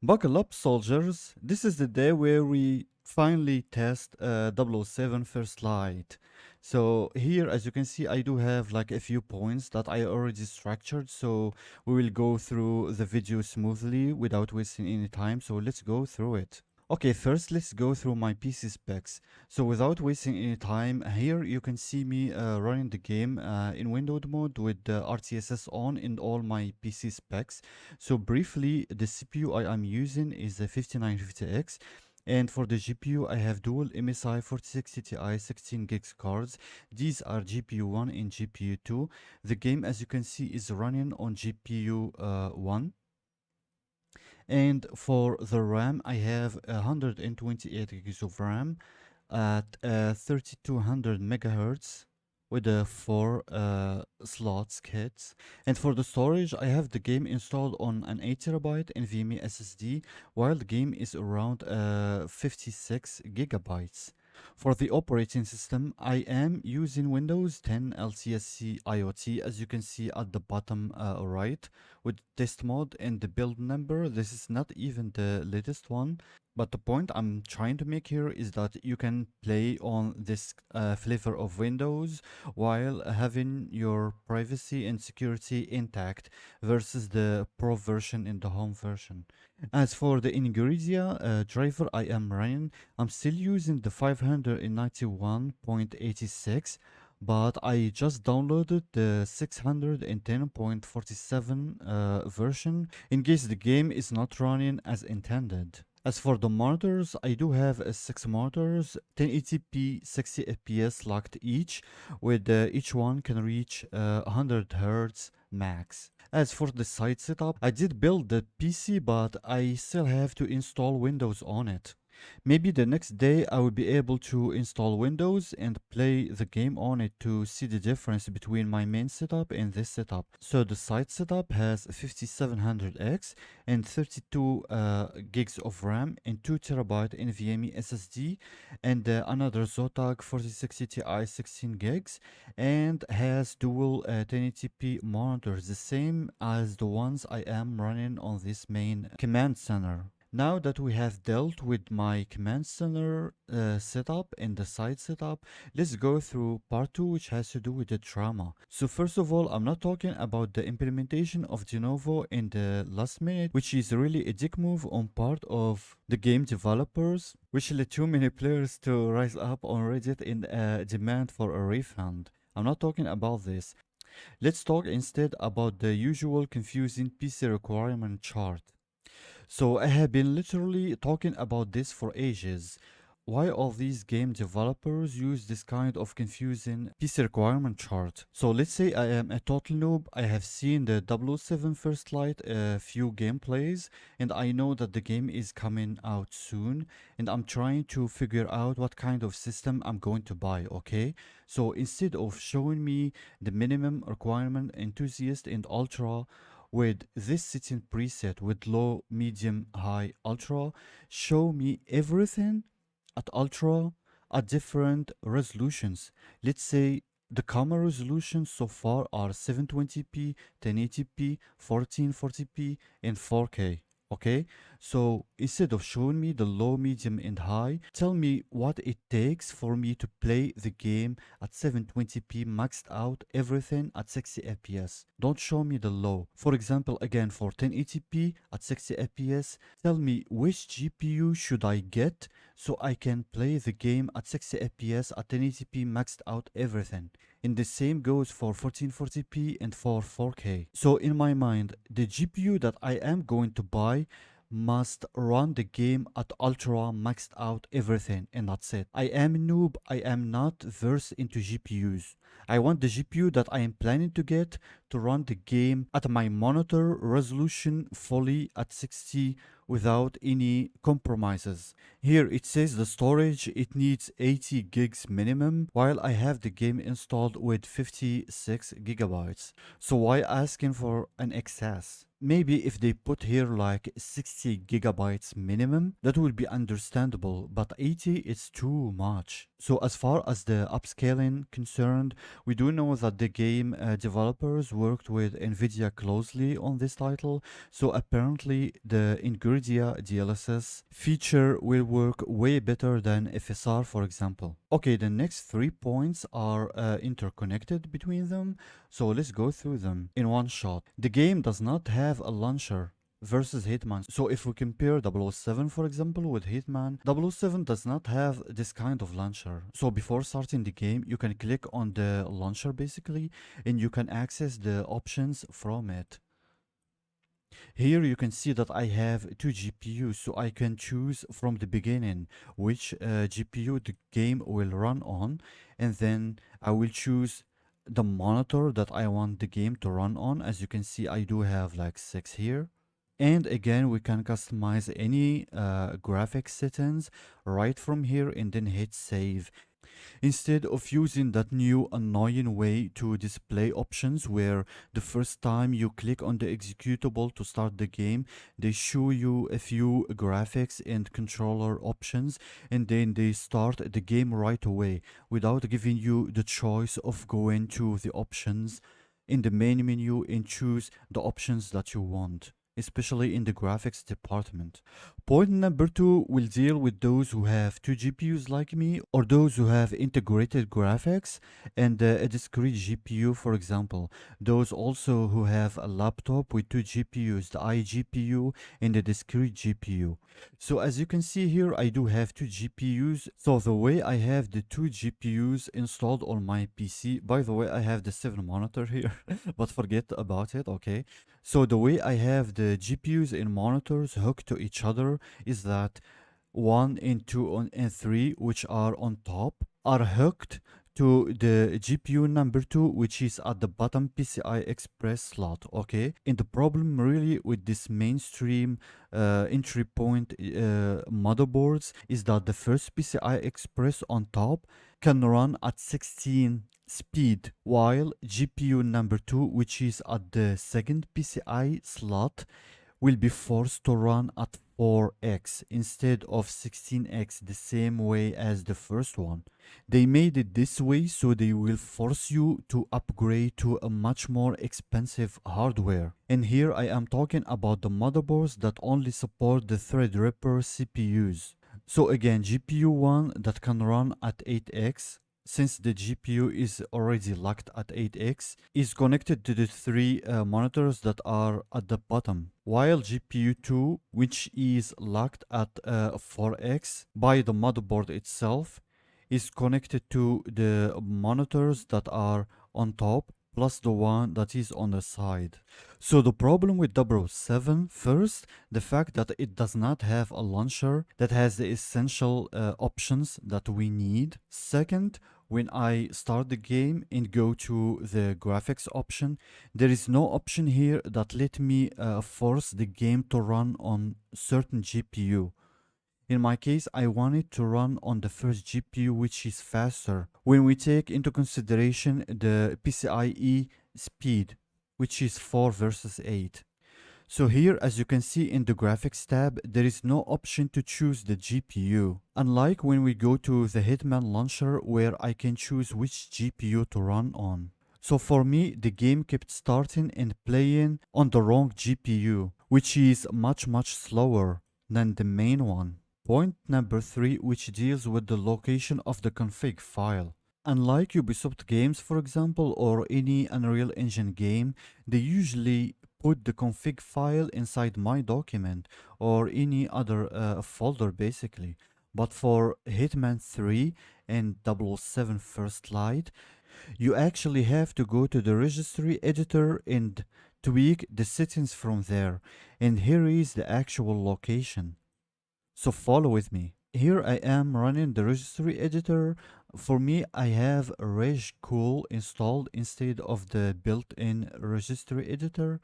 Buckle up, soldiers. This is the day where we finally test 007 First Light. So here, as you can see, I do have like a few points that I already structured. So we will go through the video smoothly without wasting any time. So let's go through it. Okay, first let's go through my PC specs. So without wasting any time, here you can see me running the game in windowed mode with the RTSS on in all my PC specs. So briefly, the CPU I am using is the 5950X. And for the GPU, I have dual MSI 4060 Ti 16 gigs cards. These are GPU 1 and GPU 2. The game, as you can see, is running on GPU 1. And for the RAM, I have 128 gigs of RAM at 3200 megahertz with a 4 slots kits. And for the storage, I have the game installed on an 8 terabyte NVMe SSD, while the game is around 56 gigabytes. For the operating system, I am using Windows 10 LTSC IoT, as you can see at the bottom right, with test mode and the build number. This is not even the latest one, but the point I'm trying to make here is that you can play on this flavor of Windows while having your privacy and security intact versus the Pro version and the Home version. As for the Ingredient driver I am running, I'm still using the 591.86, but I just downloaded the 610.47 version in case the game is not running as intended. As for the monitors, I do have 6 monitors, 1080p 60 fps locked each, with each one can reach 100 Hz max. As for the site setup, I did build the PC, but I still have to install Windows on it. Maybe the next day I will be able to install Windows and play the game on it to see the difference between my main setup and this setup. So the site setup has 5700X and 32 gigs of RAM and 2 terabyte NVMe SSD and another Zotac 4060 Ti 16 gigs and has dual 1080p monitors, the same as the ones I am running on this main command center. Now that we have dealt with my command center setup and the site setup, let's go through part 2, which has to do with the drama. So first of all, I'm not talking about the implementation of Denuvo in the last minute, which is really a dick move on part of the game developers, which led too many players to rise up on Reddit in demand for a refund. I'm not talking about this. Let's talk instead about the usual confusing PC requirement chart. So I have been literally talking about this for ages. Why all these game developers use this kind of confusing PC requirement chart? So let's say I am a total noob, I have seen the 007 First Light a few gameplays, and I know that the game is coming out soon, and I'm trying to figure out what kind of system I'm going to buy, okay? So instead of showing me the minimum requirement enthusiast and ultra, with this setting preset with low, medium, high, ultra, show me everything at ultra at different resolutions. Let's say the camera resolutions so far are 720p, 1080p, 1440p, and 4K. Okay, so instead of showing me the low, medium, and high, tell me what it takes for me to play the game at 720p maxed out everything at 60 fps. Don't show me the low. For example, again for 1080p at 60 fps, tell me which GPU should I get so I can play the game at 60 fps at 1080p maxed out everything. And the same goes for 1440p and for 4K. So in my mind, the GPU that I am going to buy must run the game at ultra maxed out everything, and that's it. I am a noob, I am not versed into GPUs. I want the GPU that I am planning to get to run the game at my monitor resolution fully at 60 without any compromises. Here it says the storage, it needs 80 gigs minimum, while I have the game installed with 56 gigabytes. So why asking for an excess? Maybe if they put here like 60 gigabytes minimum, that would be understandable, but 80 is too much. So as far as the upscaling concerned, we do know that the game developers worked with NVIDIA closely on this title, so apparently the NVIDIA DLSS feature will work way better than FSR, for example. Okay, the next 3 points are interconnected between them, so let's go through them in one shot. The game does not have a launcher versus Hitman. So if we compare 007, for example, with Hitman, 007 does not have this kind of launcher. So before starting the game, you can click on the launcher basically, and you can access the options from it. Here you can see that I have two GPUs, so I can choose from the beginning which GPU the game will run on, and then I will choose the monitor that I want the game to run on. As you can see, I do have like 6 here. And again, we can customize any graphics settings right from here and then hit save. Instead of using that new annoying way to display options where the first time you click on the executable to start the game, they show you a few graphics and controller options, and then they start the game right away without giving you the choice of going to the options in the main menu and choose the options that you want, especially in the graphics department. Point number 2 will deal with those who have two GPUs like me, or those who have integrated graphics and a discrete GPU, for example. Those also who have a laptop with two GPUs, the iGPU and the discrete GPU. So as you can see here, I do have two GPUs. So the way I have the two GPUs installed on my PC, by the way, I have the 7 monitor here, but forget about it, okay? So the way I have the GPUs and monitors hooked to each other is that 1 and 2 and 3, which are on top, are hooked to the GPU number 2, which is at the bottom PCI Express slot, okay? And the problem really with this mainstream entry point motherboards is that the first PCI Express on top can run at 16 speed, while GPU number 2, which is at the second PCI slot, will be forced to run at 4x instead of 16x, the same way as the first one. They made it this way so they will force you to upgrade to a much more expensive hardware. And here I am talking about the motherboards that only support the Threadripper CPUs. So again, GPU 1 that can run at 8x, since the GPU is already locked at 8x, is connected to the 3 monitors that are at the bottom, while GPU 2, which is locked at 4x by the motherboard itself, is connected to the monitors that are on top plus the one that is on the side. So the problem with 007, first, the fact that it does not have a launcher that has the essential options that we need. Second, when I start the game and go to the graphics option, there is no option here that let me force the game to run on certain GPU. In my case, I want it to run on the first GPU, which is faster, when we take into consideration the PCIe speed, which is 4 versus 8. So here, as you can see in the graphics tab, there is no option to choose the GPU. Unlike when we go to the Hitman launcher, where I can choose which GPU to run on. So for me, the game kept starting and playing on the wrong GPU, which is much slower than the main one. Point number 3, which deals with the location of the config file. Unlike Ubisoft games, for example, or any Unreal Engine game, they usually put the config file inside my document or any other folder basically. But for Hitman 3 and 007 First Light, you actually have to go to the registry editor and tweak the settings from there. And here is the actual location. So follow with me. Here I am running the registry editor. For me, I have Regcool installed instead of the built-in registry editor.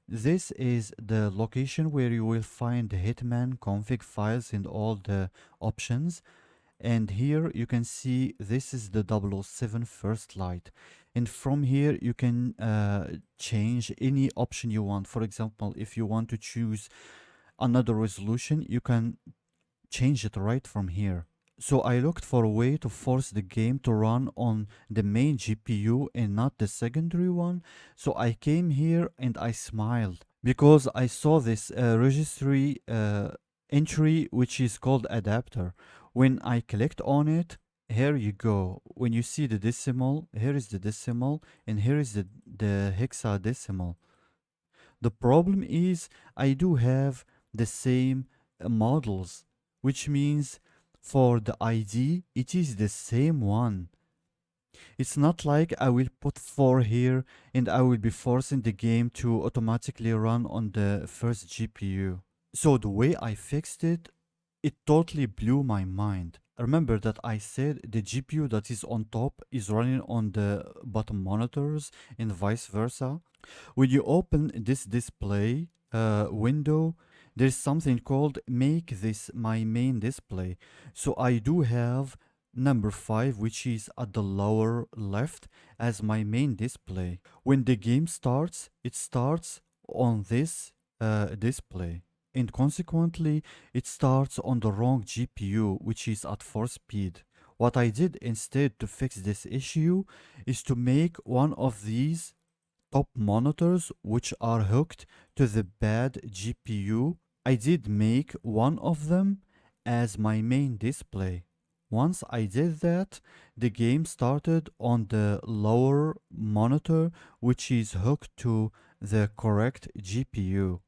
This is the location where you will find the Hitman config files and all the options. And here you can see this is the 007 First Light. And from here you can change any option you want. For example, if you want to choose another resolution, you can change it right from here. So I looked for a way to force the game to run on the main GPU and not the secondary one. So I came here and I smiled because I saw this registry entry which is called adapter. When I clicked on it, here you go. When you see the decimal, here is the decimal and here is the hexadecimal. The problem is I do have the same models, which means for the ID, it is the same one. It's not like I will put 4 here and I will be forcing the game to automatically run on the first GPU. So the way I fixed it, it totally blew my mind. Remember that I said the GPU that is on top is running on the bottom monitors and vice versa. When you open this display window, there's something called make this my main display. So I do have number 5, which is at the lower left, as my main display. When the game starts, it starts on this display. And consequently, it starts on the wrong GPU, which is at 4 speed. What I did instead to fix this issue is to make one of these top monitors which are hooked to the bad GPU. I did make one of them as my main display. Once I did that, the game started on the lower monitor which is hooked to the correct GPU.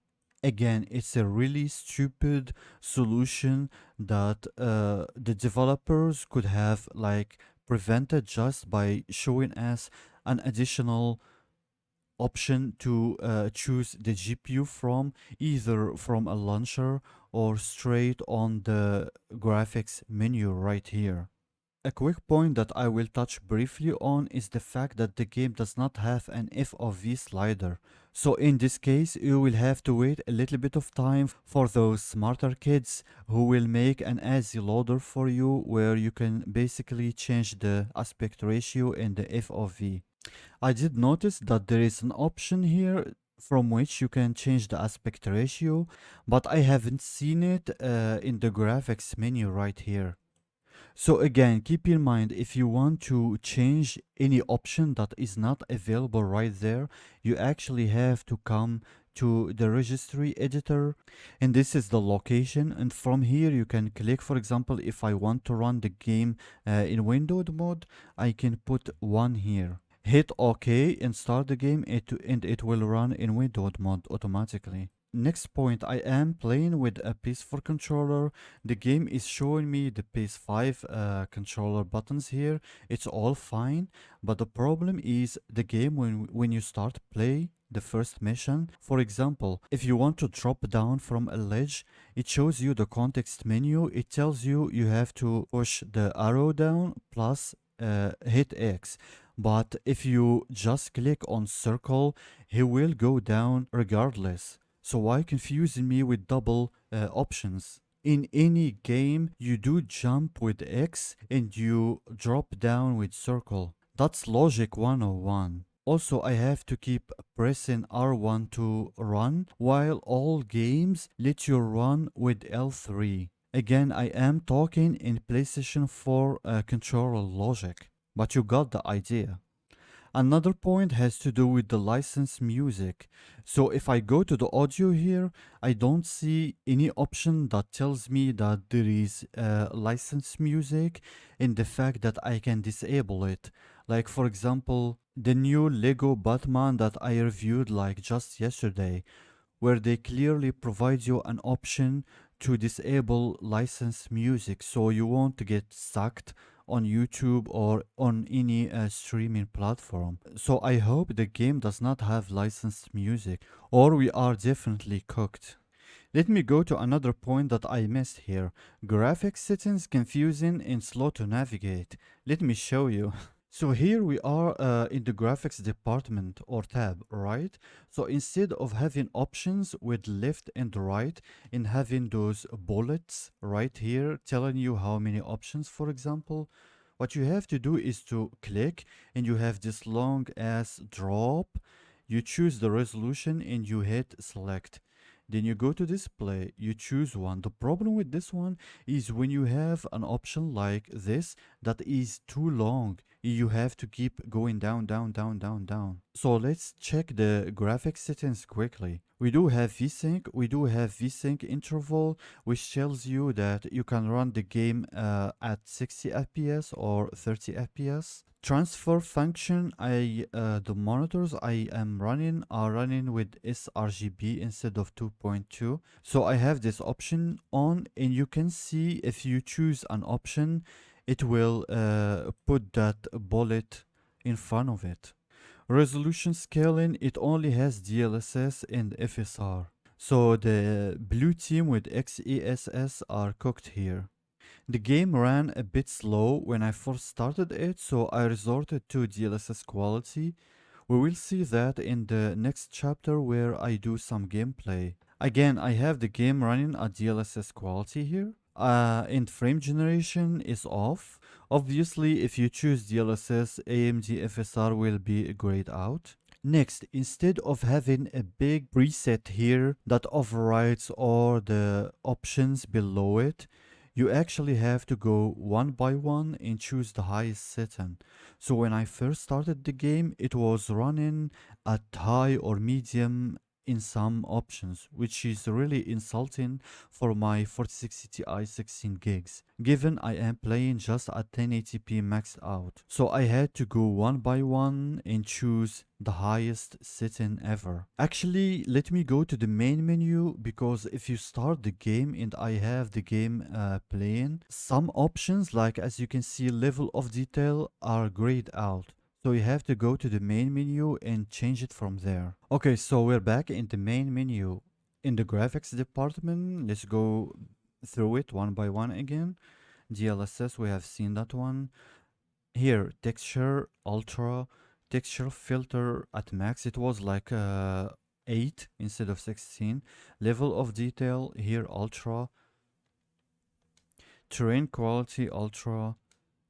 Again, it's a really stupid solution that the developers could have like prevented just by showing us an additional option to choose the GPU from, either from a launcher or straight on the graphics menu right here. A quick point that I will touch briefly on is the fact that the game does not have an F of V slider. So in this case, you will have to wait a little bit of time for those smarter kids who will make an ASI loader for you where you can basically change the aspect ratio and the F of V. I did notice that there is an option here from which you can change the aspect ratio, but I haven't seen it in the graphics menu right here. So again, keep in mind, if you want to change any option that is not available right there, you actually have to come to the registry editor, and this is the location, and from here you can click. For example, if I want to run the game in windowed mode, I can put 1 here. Hit OK and start the game, and it will run in windowed mode automatically. Next point, I am playing with a PS4 controller. The game is showing me the PS5 controller buttons here. It's all fine, but the problem is the game when you start play the first mission. For example, if you want to drop down from a ledge, it shows you the context menu. It tells you you have to push the arrow down plus hit X. But if you just click on circle, he will go down regardless. So why confusing me with double options? In any game, you do jump with X and you drop down with circle. That's logic 101. Also, I have to keep pressing R1 to run, while all games let you run with L3. Again, I am talking in PlayStation 4 controller logic, but you got the idea. Another point has to do with the licensed music. So if I go to the audio here, I don't see any option that tells me that there is licensed music, and the fact that I can disable it. Like for example, the new Lego Batman that I reviewed like just yesterday, where they clearly provide you an option to disable licensed music so you won't get sucked on YouTube or on any streaming platform. So I hope the game does not have licensed music, or we are definitely cooked. Let me go to another point that I missed here. Graphics settings confusing and slow to navigate. Let me show you. So here we are in the graphics department or tab, right? So instead of having options with left and right and having those bullets right here telling you how many options, for example, what you have to do is to click and you have this long ass drop. You choose the resolution and you hit select. Then you go to display, you choose one. The problem with this one is when you have an option like this that is too long, you have to keep going down, down, down, down, down. So let's check the graphics settings quickly. We do have VSync, we do have VSync interval, which tells you that you can run the game at 60 FPS or 30 FPS. Transfer function, the monitors I am running are running with sRGB instead of 2.2. So I have this option on, and you can see if you choose an option, it will put that bullet in front of it. Resolution scaling, it only has DLSS and FSR. So the blue team with XESS are cooked here. The game ran a bit slow when I first started it, so I resorted to DLSS quality. We will see that in the next chapter where I do some gameplay. Again, I have the game running at DLSS quality here. And frame generation is off. Obviously, if you choose DLSS, AMD FSR will be grayed out. Next, instead of having a big preset here that overrides all the options below it, you actually have to go one by one and choose the highest setting. So when I first started the game, it was running at high or medium in some options, which is really insulting for my 4060 Ti 16 gigs, given I am playing just at 1080p maxed out. So I had to go one by one and choose the highest setting ever. Actually, let me go to the main menu, because if you start the game and I have the game playing, some options, like as you can see level of detail, are grayed out. So you have to go to the main menu and change it from there. Okay, so we're back in the main menu. In the graphics department, let's go through it one by one again. DLSS, we have seen that one. Here, texture, ultra, texture filter at max, it was like 8 instead of 16. Level of detail, here ultra. Terrain quality, ultra.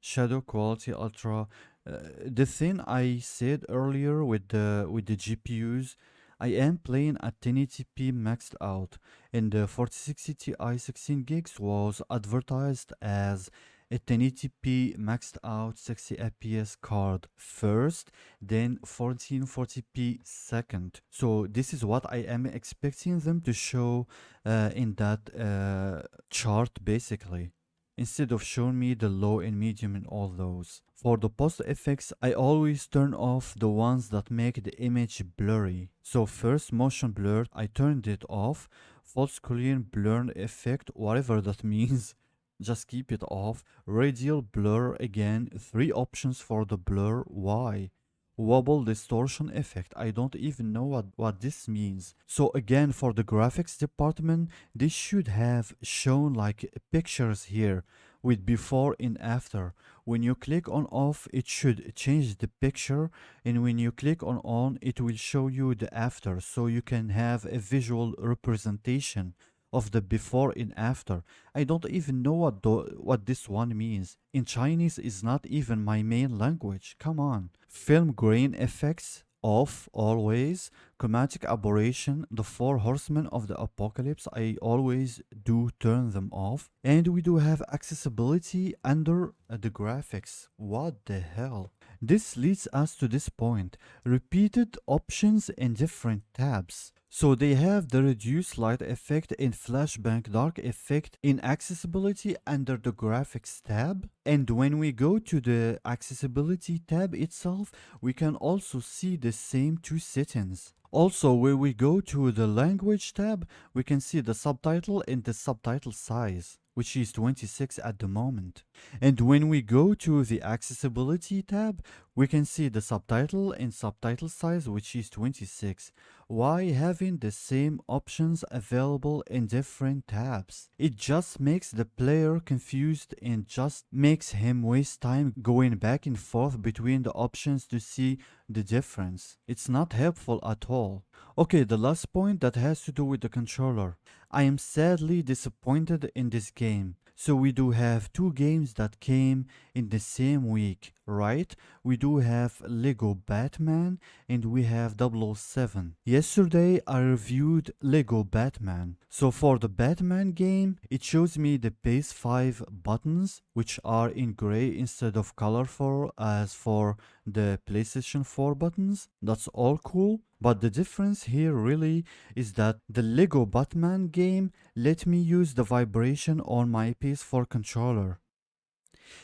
Shadow quality, ultra. The thing I said earlier with the GPUs, I am playing at 1080p maxed out, and the 4060 Ti 16 gigs was advertised as a 1080p maxed out 60 FPS card first, then 1440p second. So this is what I am expecting them to show in that chart basically, instead of showing me the low and medium and all those. For the post effects, I always turn off the ones that make the image blurry. So first, motion blur, I turned it off. Full screen blur effect, whatever that means, just keep it off. Radial blur, again, 3 options for the blur. Why? Wobble distortion effect, I don't even know what this means. So again, for the graphics department, this should have shown like pictures here with before and after. When you click on off, it should change the picture, and when you click on, it will show you the after, so you can have a visual representation of the before and after. I don't even know what this one means. In Chinese is not even my main language. Come on. Film grain effects off always. Chromatic aberration, the 4 horsemen of the apocalypse, I always do turn them off. And we do have accessibility under the graphics. What the hell? This leads us to this point. Repeated options in different tabs. So they have the reduce light effect and flashbang dark effect in accessibility under the graphics tab. And when we go to the accessibility tab itself, we can also see the same 2 settings. Also, when we go to the language tab, we can see the subtitle and the subtitle size, which is 26 at the moment. And when we go to the accessibility tab, we can see the subtitle and subtitle size, which is 26. Why having the same options available in different tabs? It just makes the player confused and just makes him waste time going back and forth between the options to see the difference. It's not helpful at all. Okay, the last point that has to do with the controller. I am sadly disappointed in this game. So we do have two games that came in the same week, right? We do have Lego Batman and we have 007. Yesterday I reviewed Lego Batman. So for the Batman game, it shows me the base 5 buttons, which are in gray instead of colorful as for the PlayStation 4 buttons. That's all cool. But the difference here really is that the Lego Batman game let me use the vibration on my PS4 controller.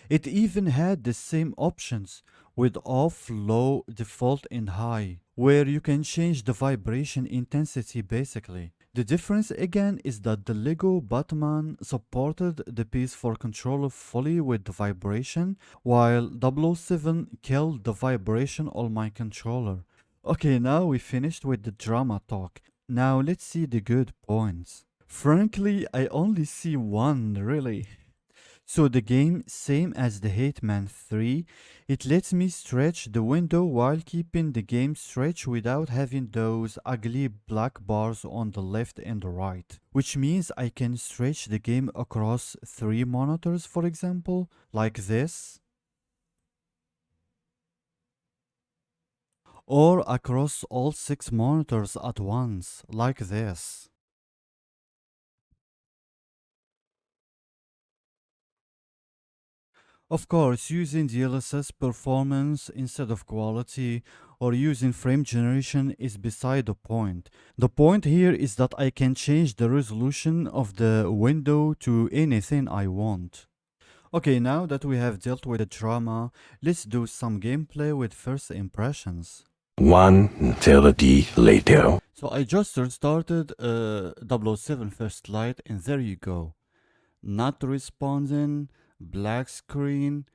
It even had the same options with off, low, default and high, where you can change the vibration intensity basically. The difference again is that the Lego Batman supported the PS4 controller fully with the vibration, while 007 killed the vibration on my controller. Okay, now we finished with the drama talk. Now let's see the good points. Frankly, I only see one really. So the game, same as the Hitman 3, it lets me stretch the window while keeping the game stretch without having those ugly black bars on the left and the right. Which means I can stretch the game across 3 monitors, for example, like this. Or across all 6 monitors at once, like this. Of course, using DLSS performance instead of quality or using frame generation is beside the point. The point here is that I can change the resolution of the window to anything I want. Okay, now that we have dealt with the drama, let's do some gameplay with first impressions. One eternity later. So I just restarted 007 First Light and there you go. Not responding, black screen,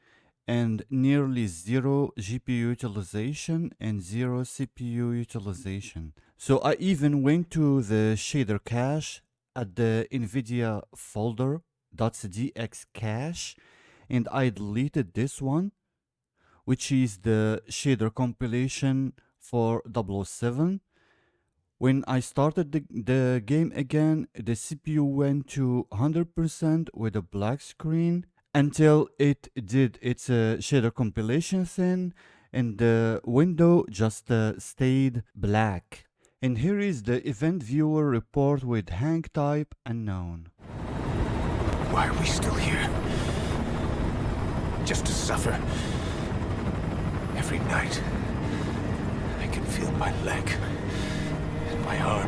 and nearly zero GPU utilization and zero CPU utilization. So I even went to the shader cache at the NVIDIA folder, .dx cache, and I deleted this one, which is the shader compilation for 007. When I started the game again, the CPU went to 100% with a black screen until it did its shader compilation thing and the window just stayed black. And here is the event viewer report with hang type unknown. Why are we still here? Just to suffer. Every night, I can feel my leg and my arm